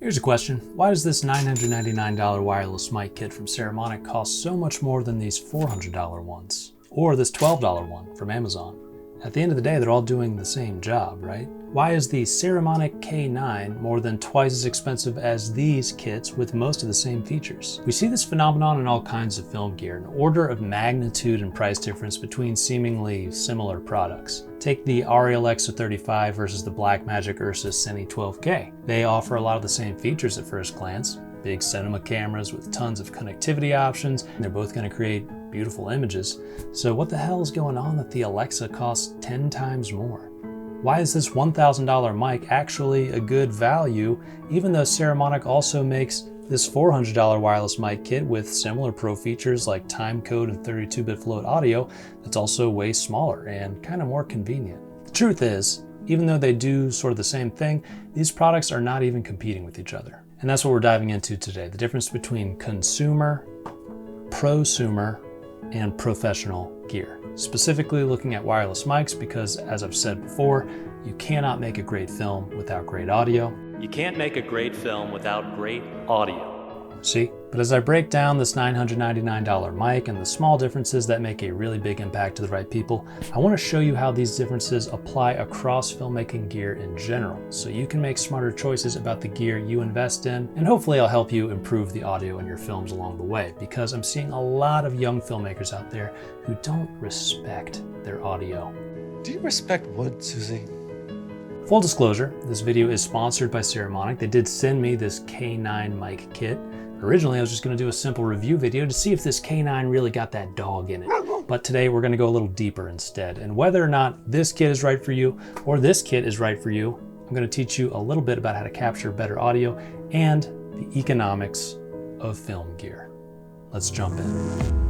Here's a question. Why does this $999 wireless mic kit from Saramonic cost so much more than these $400 ones? Or this $12 one from Amazon? At the end of the day, they're all doing the same job, right? Why is the Saramonic K9 more than twice as expensive as these kits with most of the same features? We see this phenomenon in all kinds of film gear, an order of magnitude and price difference between seemingly similar products. Take the Arri Alexa 35 versus the Blackmagic Ursa Cine 12K. They offer a lot of the same features at first glance. Big cinema cameras with tons of connectivity options, and they're both going to create beautiful images. So what the hell is going on that the Alexa costs 10 times more? Why is this $1,000 mic actually a good value, even though Saramonic also makes this $400 wireless mic kit with similar pro features like Timecode and 32-bit float audio that's also way smaller and kind of more convenient? The truth is, even though they do sort of the same thing, these products are not even competing with each other. And that's what we're diving into today, the difference between consumer, prosumer, and professional gear. Specifically looking at wireless mics because, as I've said before, you cannot make a great film without great audio. You can't make a great film without great audio. See? But as I break down this $999 mic and the small differences that make a really big impact to the right people, I want to show you how these differences apply across filmmaking gear in general, so you can make smarter choices about the gear you invest in, and hopefully I'll help you improve the audio in your films along the way, because I'm seeing a lot of young filmmakers out there who don't respect their audio. Do you respect wood, Susie? Full disclosure, this video is sponsored by Saramonic. They did send me this K9 mic kit. Originally, I was just going to do a simple review video to see if this K9 really got that dog in it. But today we're going to go a little deeper instead. And whether or not this kit is right for you or this kit is right for you, I'm going to teach you a little bit about how to capture better audio and the economics of film gear. Let's jump in.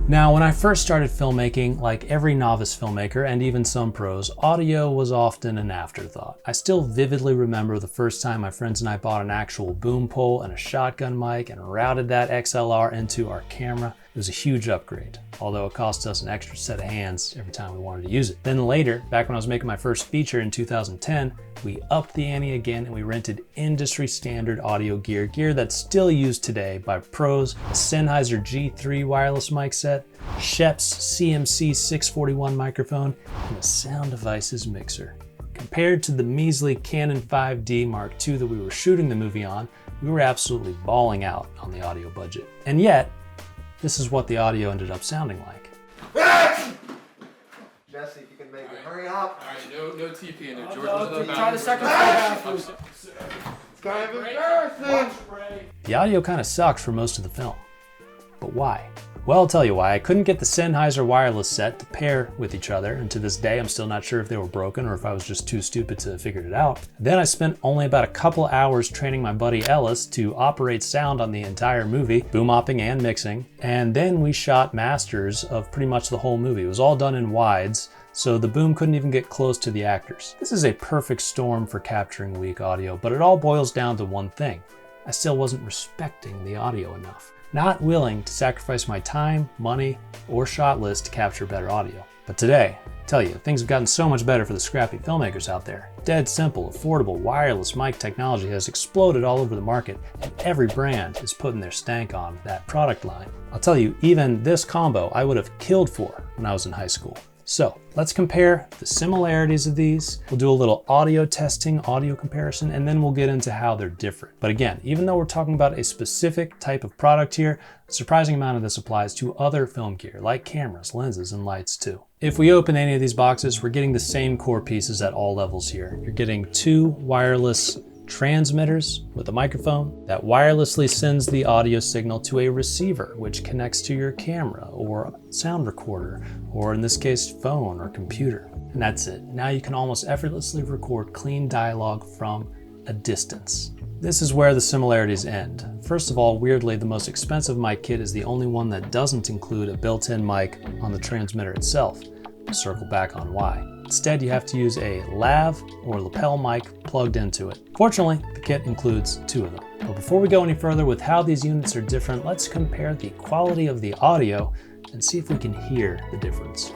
Now, when I first started filmmaking, like every novice filmmaker and even some pros, audio was often an afterthought. I still vividly remember the first time my friends and I bought an actual boom pole and a shotgun mic and routed that XLR into our camera. It was a huge upgrade, although it cost us an extra set of hands every time we wanted to use it. Then later, back when I was making my first feature in 2010, we upped the ante again and we rented industry standard audio gear that's still used today by pros, a Sennheiser G3 wireless mic set, Shep's CMC 641 microphone, and a Sound Devices mixer. Compared to the measly Canon 5D Mark II that we were shooting the movie on, we were absolutely balling out on the audio budget. And yet, this is what the audio ended up sounding like. Jesse, if you can make it, hurry up. Alright, no TP in there. George, Try the second half. It's kind of embarrassing. The audio kind of sucks for most of the film. But why? Well, I'll tell you why. I couldn't get the Sennheiser wireless set to pair with each other, and to this day I'm still not sure if they were broken or if I was just too stupid to figure it out. Then I spent only about a couple hours training my buddy Ellis to operate sound on the entire movie, boom mopping and mixing, and then we shot masters of pretty much the whole movie. It was all done in wides, so the boom couldn't even get close to the actors. This is a perfect storm for capturing weak audio, but it all boils down to one thing. I still wasn't respecting the audio enough. Not willing to sacrifice my time, money, or shot list to capture better audio. But today, I tell you, things have gotten so much better for the scrappy filmmakers out there. Dead simple, affordable, wireless mic technology has exploded all over the market, and every brand is putting their stank on that product line. I'll tell you, even this combo I would have killed for when I was in high school. So let's compare the similarities of these. We'll do a little audio testing, audio comparison, and then we'll get into how they're different. But again, even though we're talking about a specific type of product here, a surprising amount of this applies to other film gear, like cameras, lenses, and lights too. If we open any of these boxes, we're getting the same core pieces at all levels here. You're getting two wireless transmitters with a microphone that wirelessly sends the audio signal to a receiver, which connects to your camera or sound recorder, or in this case, phone or computer. And that's it. Now you can almost effortlessly record clean dialogue from a distance. This is where the similarities end. First of all, weirdly, the most expensive mic kit is the only one that doesn't include a built-in mic on the transmitter itself. We'll circle back on why. Instead, you have to use a lav or lapel mic plugged into it. Fortunately, the kit includes two of them. But before we go any further with how these units are different, let's compare the quality of the audio and see if we can hear the difference.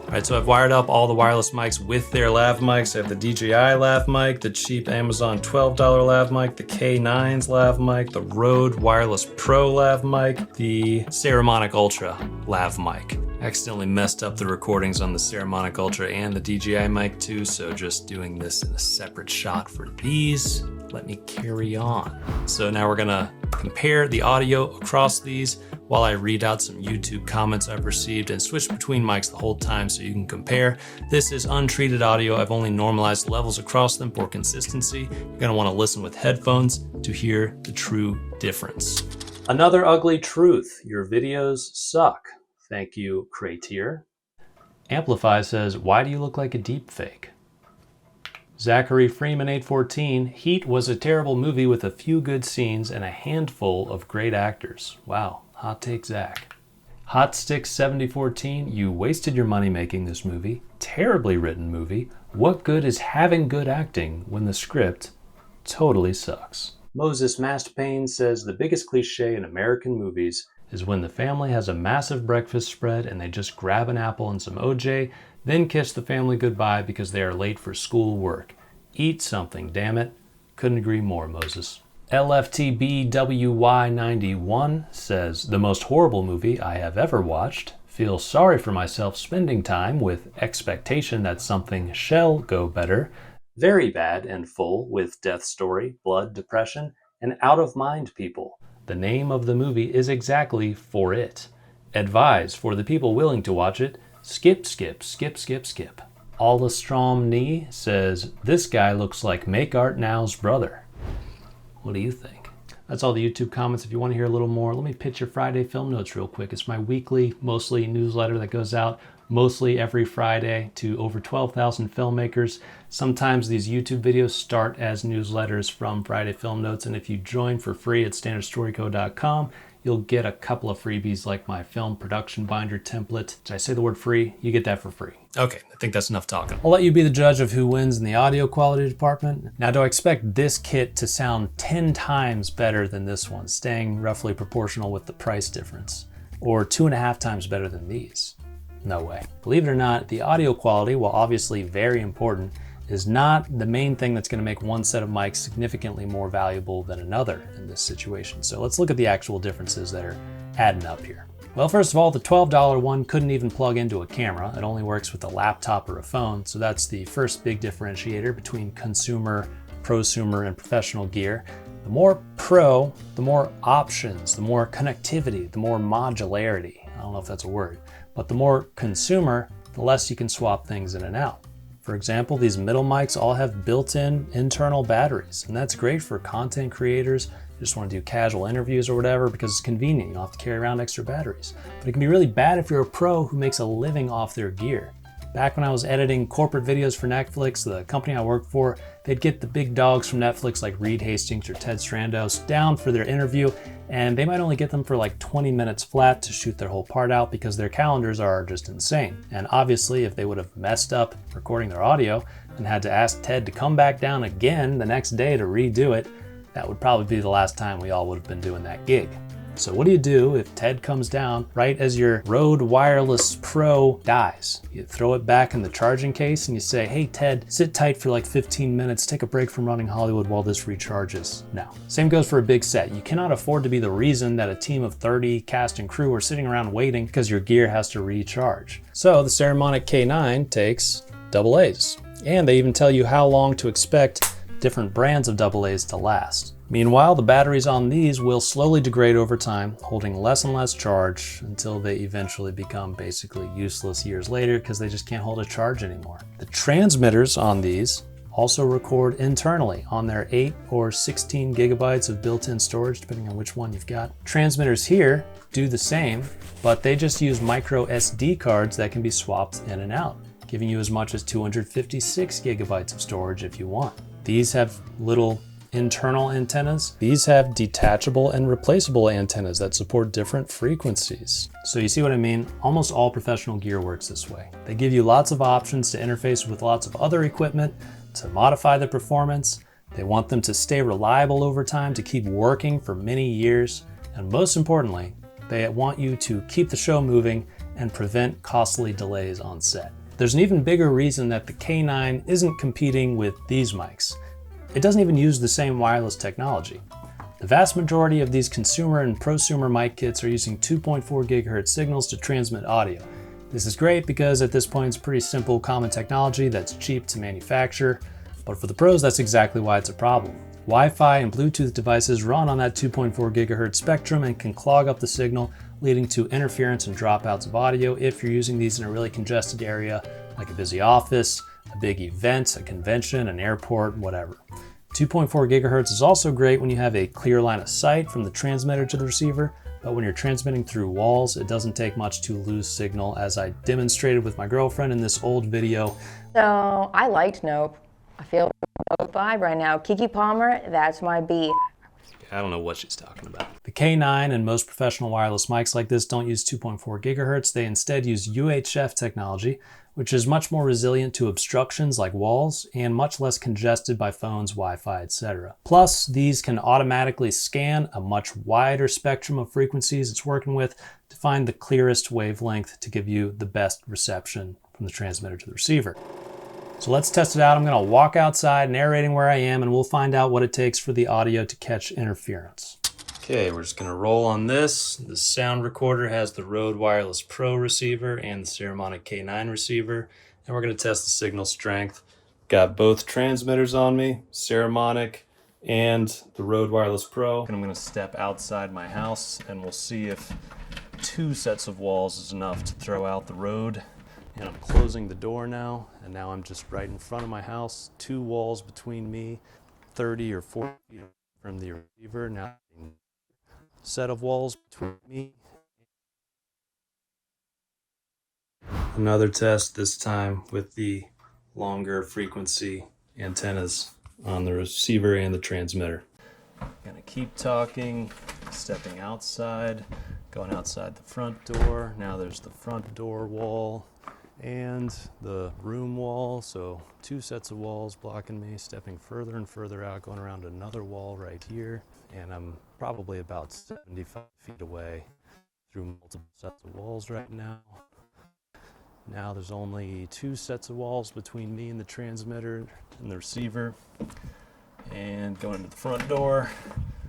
All right, so I've wired up all the wireless mics with their lav mics. I have the DJI lav mic, the cheap Amazon $12 lav mic, the K9's lav mic, the Rode Wireless Pro lav mic, the Saramonic Ultra lav mic. I accidentally messed up the recordings on the Saramonic Ultra and the DJI mic too, so just doing this in a separate shot for these. Let me carry on. So now we're gonna compare the audio across these while I read out some YouTube comments I've received and switch between mics the whole time so you can compare. This is untreated audio. I've only normalized levels across them for consistency. You're gonna wanna listen with headphones to hear the true difference. Another ugly truth, your videos suck. Thank you, Cratier. Amplify says, why do you look like a deep fake? Zachary Freeman 814, Heat was a terrible movie with a few good scenes and a handful of great actors. Wow, hot take Zach. Hot Stick 7014, you wasted your money making this movie. Terribly written movie. What good is having good acting when the script totally sucks? Moses Mastpain says the biggest cliche in American movies is when the family has a massive breakfast spread and they just grab an apple and some OJ, then kiss the family goodbye because they are late for school work. Eat something, damn it. Couldn't agree more, Moses. LFTBWY91 says, the most horrible movie I have ever watched. Feel sorry for myself spending time with expectation that something shall go better. Very bad and full with death story, blood, depression, and out of mind people. The name of the movie is exactly for it. Advise for the people willing to watch it. Skip, skip, skip, skip, skip. Allastromney says, this guy looks like Make Art Now's brother. What do you think? That's all the YouTube comments. If you want to hear a little more, let me pitch your Friday Film Notes real quick. It's my weekly, mostly newsletter that goes out mostly every Friday to over 12,000 filmmakers. Sometimes these YouTube videos start as newsletters from Friday Film Notes, and if you join for free at standardstoryco.com, you'll get a couple of freebies like my film production binder template. Did I say the word free? You get that for free. Okay, I think that's enough talking. I'll let you be the judge of who wins in the audio quality department. Now, do I expect this kit to sound 10 times better than this one, staying roughly proportional with the price difference? Or 2.5 times better than these? No way. Believe it or not, the audio quality, while obviously very important, is not the main thing that's going to make one set of mics significantly more valuable than another in this situation. So let's look at the actual differences that are adding up here. Well, first of all, the $12 one couldn't even plug into a camera. It only works with a laptop or a phone. So that's the first big differentiator between consumer, prosumer, and professional gear. The more pro, the more options, the more connectivity, the more modularity. I don't know if that's a word, but the more consumer, the less you can swap things in and out. For example, these middle mics all have built-in internal batteries, and that's great for content creators who just want to do casual interviews or whatever because it's convenient. You don't have to carry around extra batteries. But it can be really bad if you're a pro who makes a living off their gear. Back when I was editing corporate videos for Netflix, the company I worked for, they'd get the big dogs from Netflix like Reed Hastings or Ted Strandos down for their interview, and they might only get them for like 20 minutes flat to shoot their whole part out because their calendars are just insane. And obviously, if they would have messed up recording their audio and had to ask Ted to come back down again the next day to redo it, that would probably be the last time we all would have been doing that gig. So what do you do if Ted comes down right as your Rode Wireless Pro dies? You throw it back in the charging case and you say, hey Ted, sit tight for like 15 minutes, take a break from running Hollywood while this recharges. No. Same goes for a big set. You cannot afford to be the reason that a team of 30 cast and crew are sitting around waiting because your gear has to recharge. So the Saramonic K9 takes AA's. And they even tell you how long to expect different brands of AA's to last. Meanwhile, the batteries on these will slowly degrade over time, holding less and less charge until they eventually become basically useless years later because they just can't hold a charge anymore. The transmitters on these also record internally on their 8 or 16 gigabytes of built-in storage, depending on which one you've got. Transmitters here do the same, but they just use micro SD cards that can be swapped in and out, giving you as much as 256 gigabytes of storage if you want. These have little internal antennas. These have detachable and replaceable antennas that support different frequencies. So you see what I mean? Almost all professional gear works this way. They give you lots of options to interface with lots of other equipment, to modify the performance. They want them to stay reliable over time, to keep working for many years. And most importantly, they want you to keep the show moving and prevent costly delays on set. There's an even bigger reason that the K9 isn't competing with these mics. It doesn't even use the same wireless technology. The vast majority of these consumer and prosumer mic kits are using 2.4 gigahertz signals to transmit audio. This is great because at this point it's pretty simple common technology that's cheap to manufacture, but for the pros that's exactly why it's a problem. Wi-Fi and Bluetooth devices run on that 2.4 gigahertz spectrum and can clog up the signal, leading to interference and dropouts of audio if you're using these in a really congested area like a busy office, a big event, a convention, an airport, whatever. 2.4 gigahertz is also great when you have a clear line of sight from the transmitter to the receiver, but when you're transmitting through walls, it doesn't take much to lose signal, as I demonstrated with my girlfriend in this old video. So I liked Nope. I feel Nope vibe right now. Keke Palmer, that's my B. I don't know what she's talking about. The K9 and most professional wireless mics like this don't use 2.4 gigahertz. They instead use UHF technology, which is much more resilient to obstructions like walls and much less congested by phones, Wi-Fi, etc. Plus, these can automatically scan a much wider spectrum of frequencies it's working with to find the clearest wavelength to give you the best reception from the transmitter to the receiver. So let's test it out. I'm gonna walk outside narrating where I am and we'll find out what it takes for the audio to catch interference. Okay, we're just gonna roll on this. The sound recorder has the Rode Wireless Pro receiver and the Saramonic K9 receiver, and we're gonna test the signal strength. Got both transmitters on me, Saramonic and the Rode Wireless Pro. And I'm gonna step outside my house and we'll see if 2 sets of walls is enough to throw out the Rode. And I'm closing the door now, and now I'm just right in front of my house, 2 walls between me, 30 or 40 feet from the receiver. Now, set of walls between me. Another test, this time with the longer frequency antennas on the receiver and the transmitter. I'm gonna keep talking, stepping outside, going outside the front door. Now there's the front door wall and the room wall, so 2 sets of walls blocking me, stepping further and further out, going around another wall right here, and I'm probably about 75 feet away through multiple sets of walls right now. Now there's only 2 sets of walls between me and the transmitter and the receiver, and going to the front door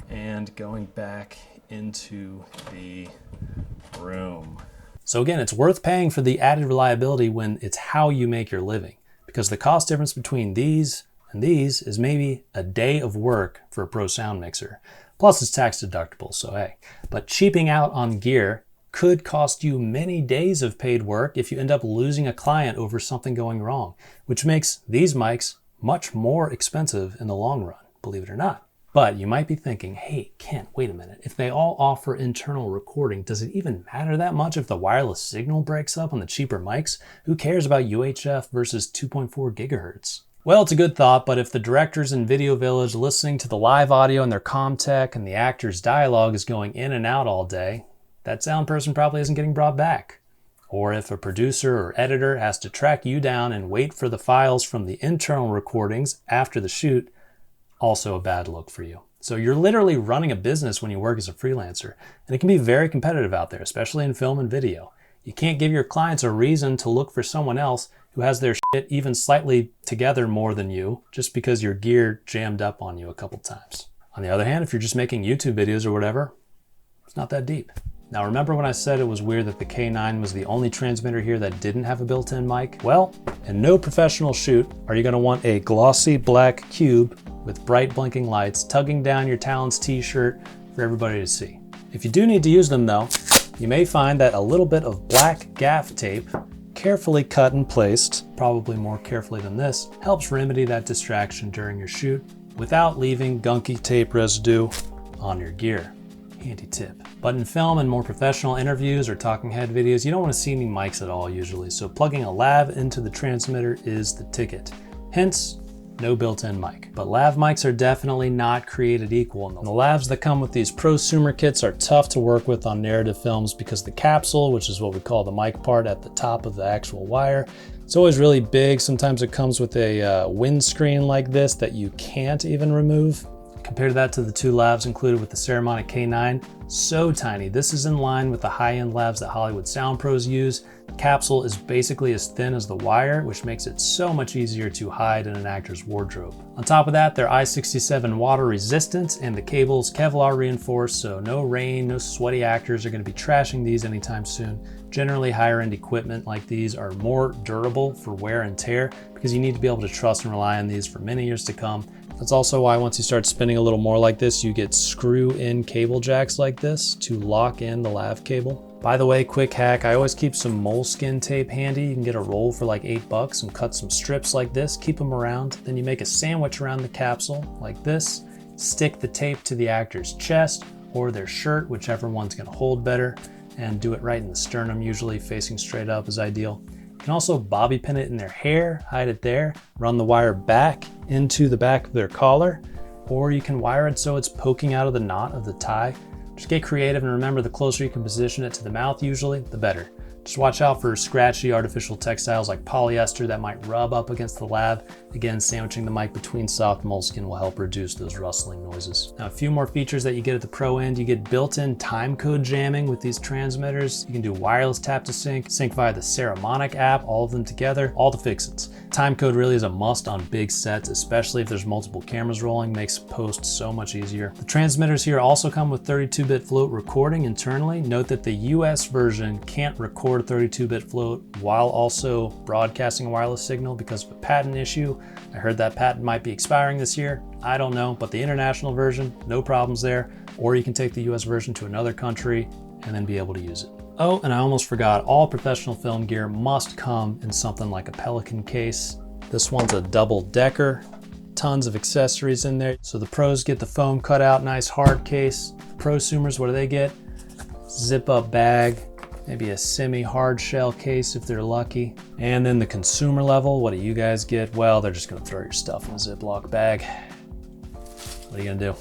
and going back into the room. So again, it's worth paying for the added reliability when it's how you make your living, because the cost difference between these and these is maybe a day of work for a pro sound mixer. Plus it's tax deductible, so hey. But cheaping out on gear could cost you many days of paid work if you end up losing a client over something going wrong, which makes these mics much more expensive in the long run, believe it or not. But you might be thinking, hey, Kent, wait a minute. If they all offer internal recording, does it even matter that much if the wireless signal breaks up on the cheaper mics? Who cares about UHF versus 2.4 gigahertz? Well, it's a good thought, but if the directors in Video Village listening to the live audio in their ComTech and the actors' dialogue is going in and out all day, that sound person probably isn't getting brought back. Or if a producer or editor has to track you down and wait for the files from the internal recordings after the shoot, also a bad look for you. So you're literally running a business when you work as a freelancer, and it can be very competitive out there, especially in film and video. You can't give your clients a reason to look for someone else who has their shit even slightly together more than you, just because your gear jammed up on you a couple times. On the other hand, if you're just making YouTube videos or whatever, it's not that deep. Now remember when I said it was weird that the K9 was the only transmitter here that didn't have a built-in mic? Well, in no professional shoot are you gonna want a glossy black cube with bright blinking lights tugging down your Talons t-shirt for everybody to see. If you do need to use them though, you may find that a little bit of black gaff tape, carefully cut and placed, probably more carefully than this, helps remedy that distraction during your shoot without leaving gunky tape residue on your gear. Handy tip. But in film and more professional interviews or talking head videos, you don't want to see any mics at all usually, so plugging a lav into the transmitter is the ticket. Hence, no built-in mic. But lav mics are definitely not created equal, and the lavs that come with these prosumer kits are tough to work with on narrative films because the capsule, which is what we call the mic part at the top of the actual wire, it's always really big. Sometimes it comes with a windscreen like this that you can't even remove. Compare that to the 2 lavs included with the Saramonic K9, so tiny. This is in line with the high-end lavs that Hollywood sound pros use. capsule is basically as thin as the wire, which makes it so much easier to hide in an actor's wardrobe. On top of that, they're I67 water resistant and the cable's Kevlar reinforced, so no rain, no sweaty actors are going to be trashing these anytime soon. Generally, higher end equipment like these are more durable for wear and tear because you need to be able to trust and rely on these for many years to come. That's also why once you start spinning a little more like this, you get screw-in cable jacks like this to lock in the lav cable. By the way, quick hack, I always keep some moleskin tape handy. You can get a roll for like $8 and cut some strips like this, keep them around. Then you make a sandwich around the capsule like this, stick the tape to the actor's chest or their shirt, whichever one's gonna hold better, and do it right in the sternum, usually facing straight up is ideal. You can also bobby pin it in their hair, hide it there, run the wire back into the back of their collar, or you can wire it so it's poking out of the knot of the tie. Just get creative and remember, the closer you can position it to the mouth usually, the better. Just watch out for scratchy artificial textiles like polyester that might rub up against the lav. Again, sandwiching the mic between soft moleskin will help reduce those rustling noises. Now, a few more features that you get at the pro end, you get built-in timecode jamming with these transmitters. You can do wireless tap to sync via the Saramonic app, all of them together, all the fixins. Timecode really is a must on big sets, especially if there's multiple cameras rolling, makes post so much easier. The transmitters here also come with 32-bit float recording internally. Note that the US version can't record 32-bit float while also broadcasting a wireless signal because of a patent issue. I heard that patent might be expiring this year. I don't know, but the international version, no problems there. Or you can take the US version to another country and then be able to use it. Oh, and I almost forgot, all professional film gear must come in something like a Pelican case. This one's a double-decker, tons of accessories in there. So the pros get the foam cut out, nice hard case. The prosumers, what do they get? Zip up bag, maybe a semi-hard shell case if they're lucky. And then the consumer level, what do you guys get? Well, they're just gonna throw your stuff in a Ziploc bag. What are you gonna do?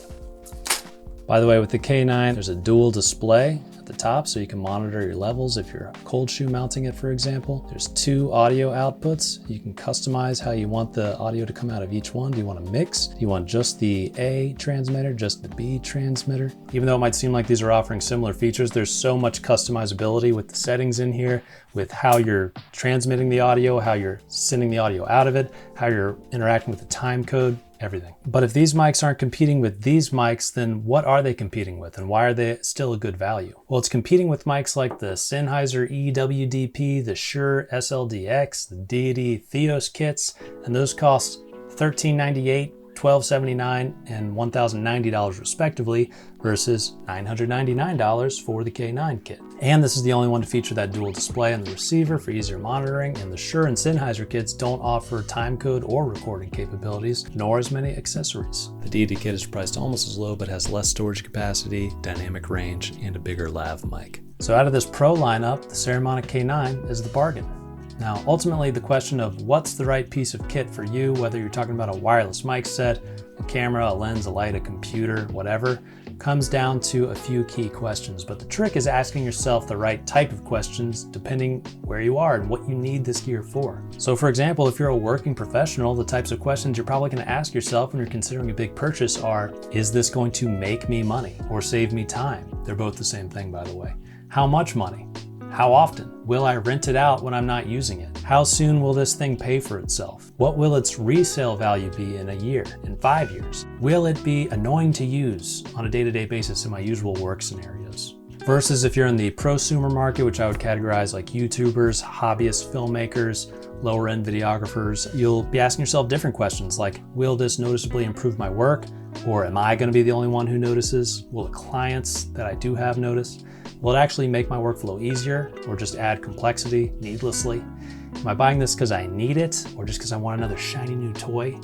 By the way, with the K9, there's a dual display at the top so you can monitor your levels if you're cold shoe mounting it, for example. There's 2 audio outputs. You can customize how you want the audio to come out of each one. Do you want to mix? Do you want just the A transmitter, just the B transmitter? Even though it might seem like these are offering similar features, there's so much customizability with the settings in here, with how you're transmitting the audio, how you're sending the audio out of it, how you're interacting with the time code. Everything. But if these mics aren't competing with these mics, then what are they competing with and why are they still a good value? Well, it's competing with mics like the Sennheiser EWDP, the Shure SLDX, the Deity Theos kits, and those cost $1398, $1279, and $1,090 respectively versus $999 for the K9 kit. And this is the only one to feature that dual display on the receiver for easier monitoring, and the Shure and Sennheiser kits don't offer timecode or recording capabilities, nor as many accessories. The Deity kit is priced almost as low but has less storage capacity, dynamic range, and a bigger lav mic. So out of this pro lineup, the Saramonic K9 is the bargain. Now, ultimately, the question of what's the right piece of kit for you, whether you're talking about a wireless mic set, a camera, a lens, a light, a computer, whatever, comes down to a few key questions. But the trick is asking yourself the right type of questions depending where you are and what you need this gear for. So for example, if you're a working professional, the types of questions you're probably going to ask yourself when you're considering a big purchase are, is this going to make me money or save me time? They're both the same thing, by the way. How much money? How often? Will I rent it out when I'm not using it? How soon will this thing pay for itself? What will its resale value be in a year, in 5 years? Will it be annoying to use on a day-to-day basis in my usual work scenarios? Versus if you're in the prosumer market, which I would categorize like YouTubers, hobbyist filmmakers, lower end videographers, you'll be asking yourself different questions like, will this noticeably improve my work? Or am I going to be the only one who notices? Will the clients that I do have notice? Will it actually make my workflow easier or just add complexity needlessly? Am I buying this because I need it or just because I want another shiny new toy?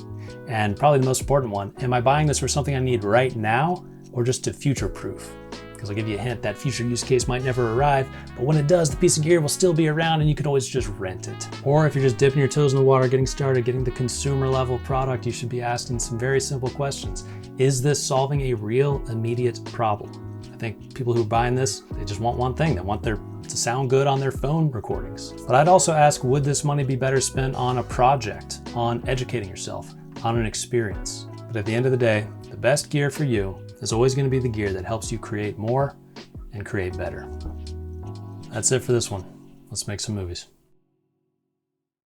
And probably the most important one, am I buying this for something I need right now or just to future-proof? Because I'll give you a hint, that future use case might never arrive, but when it does, the piece of gear will still be around and you can always just rent it. Or if you're just dipping your toes in the water, getting started, getting the consumer level product, you should be asking some very simple questions. Is this solving a real immediate problem? I think people who are buying this, they just want one thing. They want to sound good on their phone recordings. But I'd also ask, would this money be better spent on a project, on educating yourself, on an experience? But at the end of the day, the best gear for you is always going to be the gear that helps you create more and create better. That's it for this one. Let's make some movies.